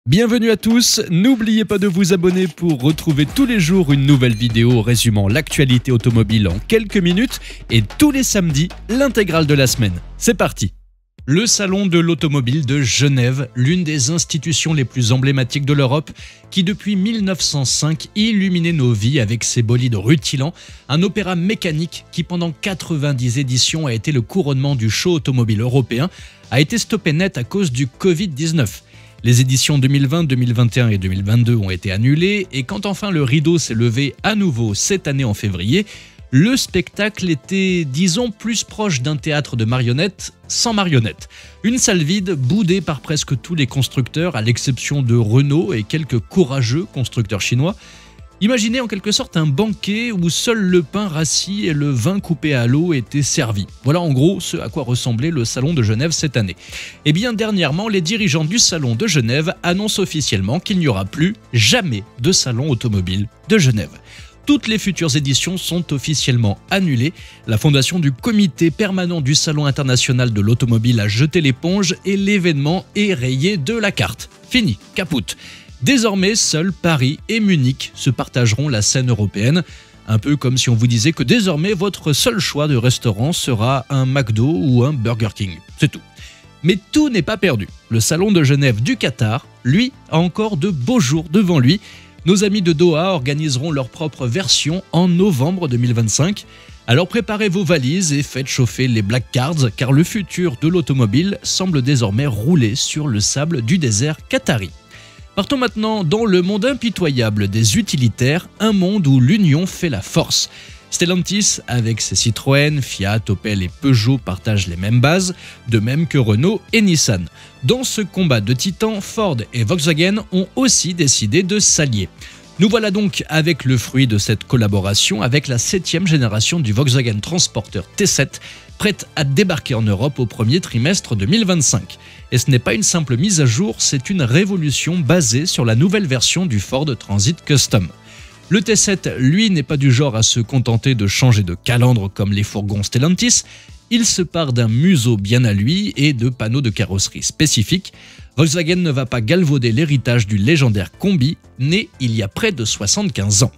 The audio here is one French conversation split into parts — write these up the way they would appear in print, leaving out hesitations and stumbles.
Bienvenue à tous, n'oubliez pas de vous abonner pour retrouver tous les jours une nouvelle vidéo résumant l'actualité automobile en quelques minutes et tous les samedis, l'intégrale de la semaine. C'est parti! Le Salon de l'Automobile de Genève, l'une des institutions les plus emblématiques de l'Europe, qui depuis 1905 illuminait nos vies avec ses bolides rutilants, un opéra mécanique qui pendant 90 éditions a été le couronnement du show automobile européen, a été stoppé net à cause du Covid-19. Les éditions 2020, 2021 et 2022 ont été annulées et quand enfin le rideau s'est levé à nouveau cette année en février, le spectacle était, disons, plus proche d'un théâtre de marionnettes sans marionnettes. Une salle vide, boudée par presque tous les constructeurs, à l'exception de Renault et quelques courageux constructeurs chinois. Imaginez en quelque sorte un banquet où seul le pain rassis et le vin coupé à l'eau étaient servis. Voilà en gros ce à quoi ressemblait le Salon de Genève cette année. Et bien dernièrement, les dirigeants du Salon de Genève annoncent officiellement qu'il n'y aura plus jamais de Salon automobile de Genève. Toutes les futures éditions sont officiellement annulées. La fondation du comité permanent du Salon international de l'automobile a jeté l'éponge et l'événement est rayé de la carte. Fini, capoute. Désormais, seuls Paris et Munich se partageront la scène européenne. Un peu comme si on vous disait que désormais votre seul choix de restaurant sera un McDo ou un Burger King. C'est tout. Mais tout n'est pas perdu. Le Salon de Genève du Qatar, lui, a encore de beaux jours devant lui. Nos amis de Doha organiseront leur propre version en novembre 2025. Alors préparez vos valises et faites chauffer les Black Cards car le futur de l'automobile semble désormais rouler sur le sable du désert qatari. Partons maintenant dans le monde impitoyable des utilitaires, un monde où l'union fait la force. Stellantis, avec ses Citroën, Fiat, Opel et Peugeot partagent les mêmes bases, de même que Renault et Nissan. Dans ce combat de titans, Ford et Volkswagen ont aussi décidé de s'allier. Nous voilà donc avec le fruit de cette collaboration avec la 7e génération du Volkswagen Transporter T7, prête à débarquer en Europe au premier trimestre 2025. Et ce n'est pas une simple mise à jour, c'est une révolution basée sur la nouvelle version du Ford Transit Custom. Le T7, lui, n'est pas du genre à se contenter de changer de calandre comme les fourgons Stellantis. Il se part d'un museau bien à lui et de panneaux de carrosserie spécifiques. Volkswagen ne va pas galvauder l'héritage du légendaire Combi, né il y a près de 75 ans.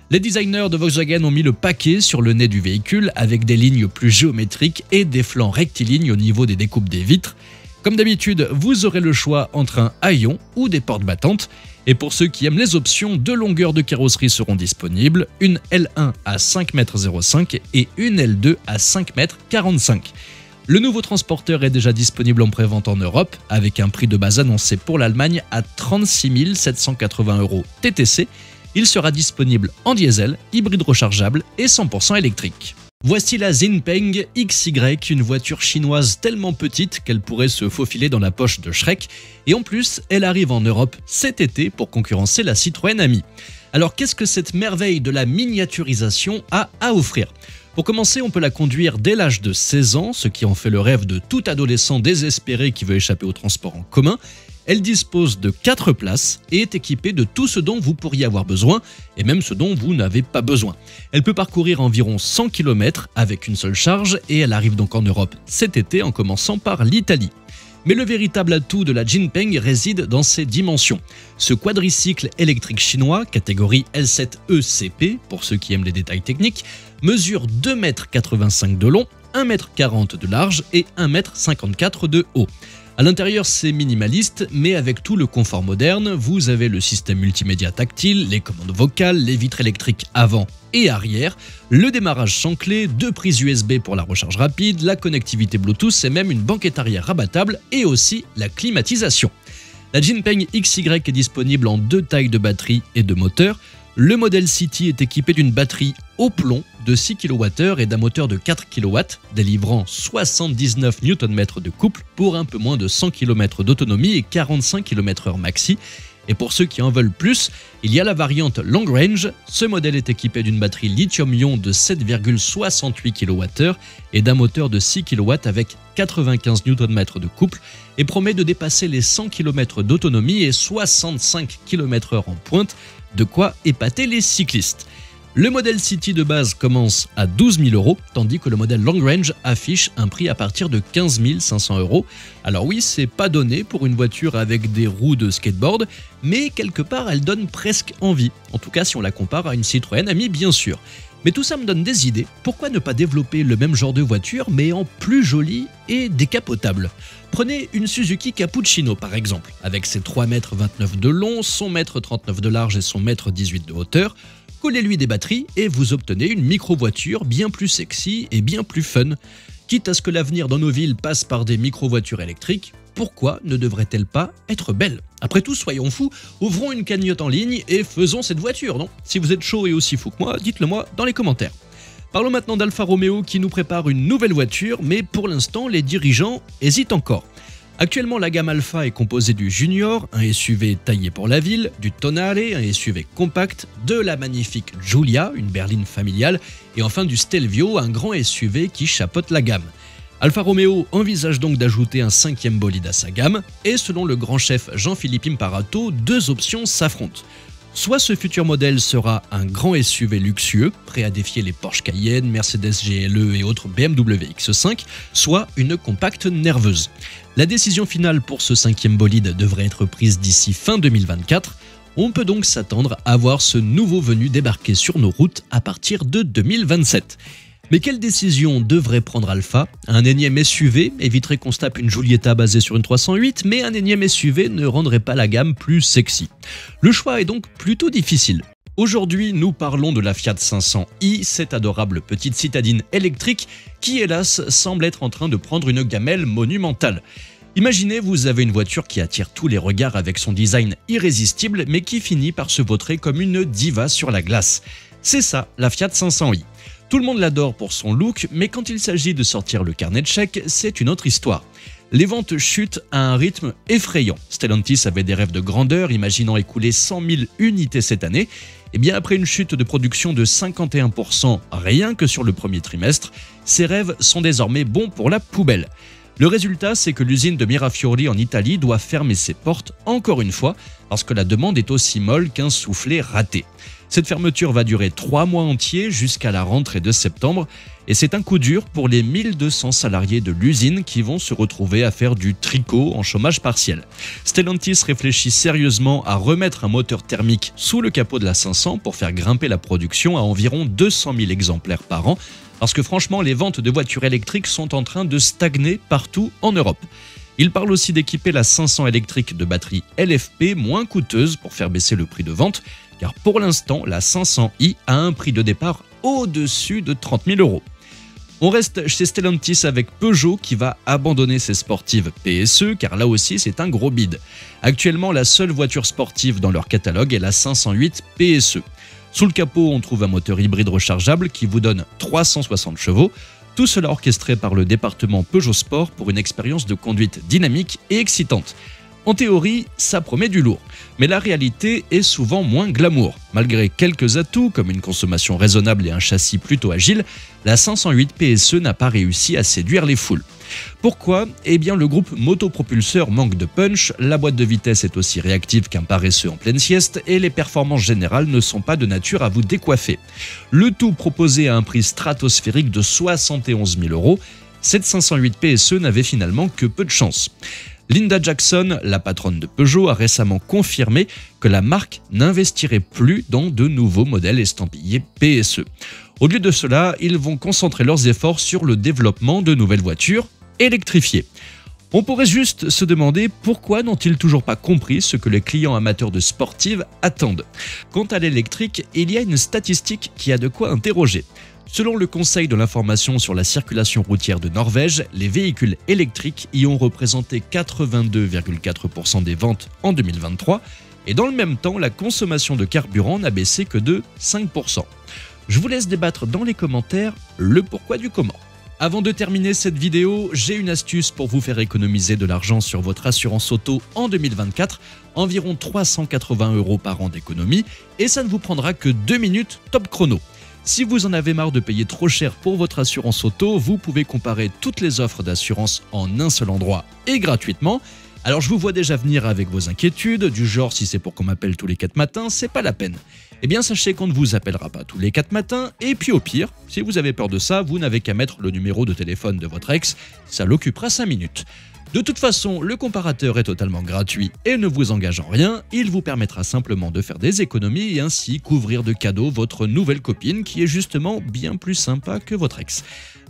Les designers de Volkswagen ont mis le paquet sur le nez du véhicule avec des lignes plus géométriques et des flancs rectilignes au niveau des découpes des vitres. Comme d'habitude, vous aurez le choix entre un haillon ou des portes battantes. Et pour ceux qui aiment les options, deux longueurs de carrosserie seront disponibles, une L1 à 5,05 m et une L2 à 5,45 m. Le nouveau transporteur est déjà disponible en prévente en Europe, avec un prix de base annoncé pour l'Allemagne à 36 780 € TTC. Il sera disponible en diesel, hybride rechargeable et 100% électrique. Voici la Xinpeng XY, une voiture chinoise tellement petite qu'elle pourrait se faufiler dans la poche de Shrek. Et en plus, elle arrive en Europe cet été pour concurrencer la Citroën Ami. Alors qu'est-ce que cette merveille de la miniaturisation a à offrir ? Pour commencer, on peut la conduire dès l'âge de 16 ans, ce qui en fait le rêve de tout adolescent désespéré qui veut échapper au transport en commun. Elle dispose de 4 places et est équipée de tout ce dont vous pourriez avoir besoin, et même ce dont vous n'avez pas besoin. Elle peut parcourir environ 100 km avec une seule charge, et elle arrive donc en Europe cet été en commençant par l'Italie. Mais le véritable atout de la Xinpeng réside dans ses dimensions. Ce quadricycle électrique chinois, catégorie L7ECP, pour ceux qui aiment les détails techniques, mesure 2,85 m de long, 1,40 m de large et 1,54 m de haut. À l'intérieur, c'est minimaliste, mais avec tout le confort moderne, vous avez le système multimédia tactile, les commandes vocales, les vitres électriques avant et arrière, le démarrage sans clé, 2 prises USB pour la recharge rapide, la connectivité Bluetooth et même une banquette arrière rabattable et aussi la climatisation. La Xinpeng XY est disponible en 2 tailles de batterie et de moteur. Le modèle City est équipé d'une batterie au plomb de 6 kWh et d'un moteur de 4 kW, délivrant 79 Nm de couple pour un peu moins de 100 km d'autonomie et 45 km/h maxi. Et pour ceux qui en veulent plus, il y a la variante Long Range. Ce modèle est équipé d'une batterie lithium-ion de 7,68 kWh et d'un moteur de 6 kW avec 95 Nm de couple et promet de dépasser les 100 km d'autonomie et 65 km/h en pointe, de quoi épater les cyclistes. Le modèle City de base commence à 12 000 €, tandis que le modèle Long Range affiche un prix à partir de 15 500 €. Alors oui, c'est pas donné pour une voiture avec des roues de skateboard, mais quelque part elle donne presque envie, en tout cas si on la compare à une Citroën Ami bien sûr. Mais tout ça me donne des idées, pourquoi ne pas développer le même genre de voiture mais en plus jolie et décapotable? Prenez une Suzuki Cappuccino par exemple, avec ses 3,29 m de long, son 1,39 m de large et son 1,18 m de hauteur. Collez-lui des batteries et vous obtenez une micro-voiture bien plus sexy et bien plus fun. Quitte à ce que l'avenir dans nos villes passe par des micro-voitures électriques, pourquoi ne devrait-elle pas être belle? Après tout, soyons fous, ouvrons une cagnotte en ligne et faisons cette voiture, non? Si vous êtes chaud et aussi fou que moi, dites-le moi dans les commentaires. Parlons maintenant d'Alfa Romeo qui nous prépare une nouvelle voiture, mais pour l'instant, les dirigeants hésitent encore. Actuellement, la gamme Alfa est composée du Junior, un SUV taillé pour la ville, du Tonale, un SUV compact, de la magnifique Giulia, une berline familiale, et enfin du Stelvio, un grand SUV qui chapeaute la gamme. Alfa Romeo envisage donc d'ajouter un 5e bolide à sa gamme, et selon le grand chef Jean-Philippe Imparato, deux options s'affrontent. Soit ce futur modèle sera un grand SUV luxueux, prêt à défier les Porsche Cayenne, Mercedes GLE et autres BMW X5, soit une compacte nerveuse. La décision finale pour ce 5e bolide devrait être prise d'ici fin 2024. On peut donc s'attendre à voir ce nouveau venu débarquer sur nos routes à partir de 2027. Mais quelle décision devrait prendre Alfa? Un énième SUV éviterait qu'on se tape une Giulietta basée sur une 308, mais un énième SUV ne rendrait pas la gamme plus sexy. Le choix est donc plutôt difficile. Aujourd'hui, nous parlons de la Fiat 500i, cette adorable petite citadine électrique qui, hélas, semble être en train de prendre une gamelle monumentale. Imaginez, vous avez une voiture qui attire tous les regards avec son design irrésistible, mais qui finit par se vautrer comme une diva sur la glace. C'est ça, la Fiat 500i. Tout le monde l'adore pour son look, mais quand il s'agit de sortir le carnet de chèques, c'est une autre histoire. Les ventes chutent à un rythme effrayant. Stellantis avait des rêves de grandeur, imaginant écouler 100 000 unités cette année. Et bien après une chute de production de 51% rien que sur le premier trimestre, ces rêves sont désormais bons pour la poubelle. Le résultat, c'est que l'usine de Mirafiori en Italie doit fermer ses portes encore une fois, parce que la demande est aussi molle qu'un soufflet raté. Cette fermeture va durer 3 mois entiers jusqu'à la rentrée de septembre et c'est un coup dur pour les 1200 salariés de l'usine qui vont se retrouver à faire du tricot en chômage partiel. Stellantis réfléchit sérieusement à remettre un moteur thermique sous le capot de la 500 pour faire grimper la production à environ 200 000 exemplaires par an parce que franchement les ventes de voitures électriques sont en train de stagner partout en Europe. Il parle aussi d'équiper la 500 électrique de batteries LFP moins coûteuses pour faire baisser le prix de vente, car pour l'instant, la 500i a un prix de départ au-dessus de 30 000 €. On reste chez Stellantis avec Peugeot qui va abandonner ses sportives PSE, car là aussi c'est un gros bide. Actuellement, la seule voiture sportive dans leur catalogue est la 508 PSE. Sous le capot, on trouve un moteur hybride rechargeable qui vous donne 360 chevaux, tout cela orchestré par le département Peugeot Sport pour une expérience de conduite dynamique et excitante. En théorie, ça promet du lourd, mais la réalité est souvent moins glamour. Malgré quelques atouts comme une consommation raisonnable et un châssis plutôt agile, la 508 PSE n'a pas réussi à séduire les foules. Pourquoi? Eh bien le groupe motopropulseur manque de punch, la boîte de vitesse est aussi réactive qu'un paresseux en pleine sieste et les performances générales ne sont pas de nature à vous décoiffer. Le tout proposé à un prix stratosphérique de 71 000 €, cette 508 PSE n'avait finalement que peu de chance. Linda Jackson, la patronne de Peugeot, a récemment confirmé que la marque n'investirait plus dans de nouveaux modèles estampillés PSE. Au lieu de cela, ils vont concentrer leurs efforts sur le développement de nouvelles voitures électrifiées. On pourrait juste se demander pourquoi n'ont-ils toujours pas compris ce que les clients amateurs de sportives attendent. Quant à l'électrique, il y a une statistique qui a de quoi interroger. Selon le Conseil de l'information sur la circulation routière de Norvège, les véhicules électriques y ont représenté 82,4% des ventes en 2023 et dans le même temps, la consommation de carburant n'a baissé que de 5%. Je vous laisse débattre dans les commentaires le pourquoi du comment. Avant de terminer cette vidéo, j'ai une astuce pour vous faire économiser de l'argent sur votre assurance auto en 2024, environ 380 € par an d'économie et ça ne vous prendra que 2 minutes top chrono. Si vous en avez marre de payer trop cher pour votre assurance auto, vous pouvez comparer toutes les offres d'assurance en un seul endroit et gratuitement. Alors je vous vois déjà venir avec vos inquiétudes, du genre si c'est pour qu'on m'appelle tous les 4 matins, c'est pas la peine. Eh bien sachez qu'on ne vous appellera pas tous les 4 matins, et puis au pire, si vous avez peur de ça, vous n'avez qu'à mettre le numéro de téléphone de votre ex, ça l'occupera 5 minutes. De toute façon, le comparateur est totalement gratuit et ne vous engage en rien, il vous permettra simplement de faire des économies et ainsi couvrir de cadeaux votre nouvelle copine qui est justement bien plus sympa que votre ex.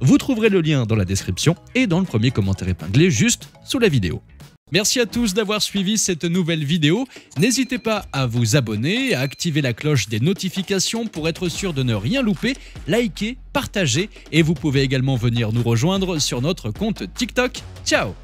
Vous trouverez le lien dans la description et dans le premier commentaire épinglé juste sous la vidéo. Merci à tous d'avoir suivi cette nouvelle vidéo. N'hésitez pas à vous abonner, à activer la cloche des notifications pour être sûr de ne rien louper, liker, partager et vous pouvez également venir nous rejoindre sur notre compte TikTok. Ciao!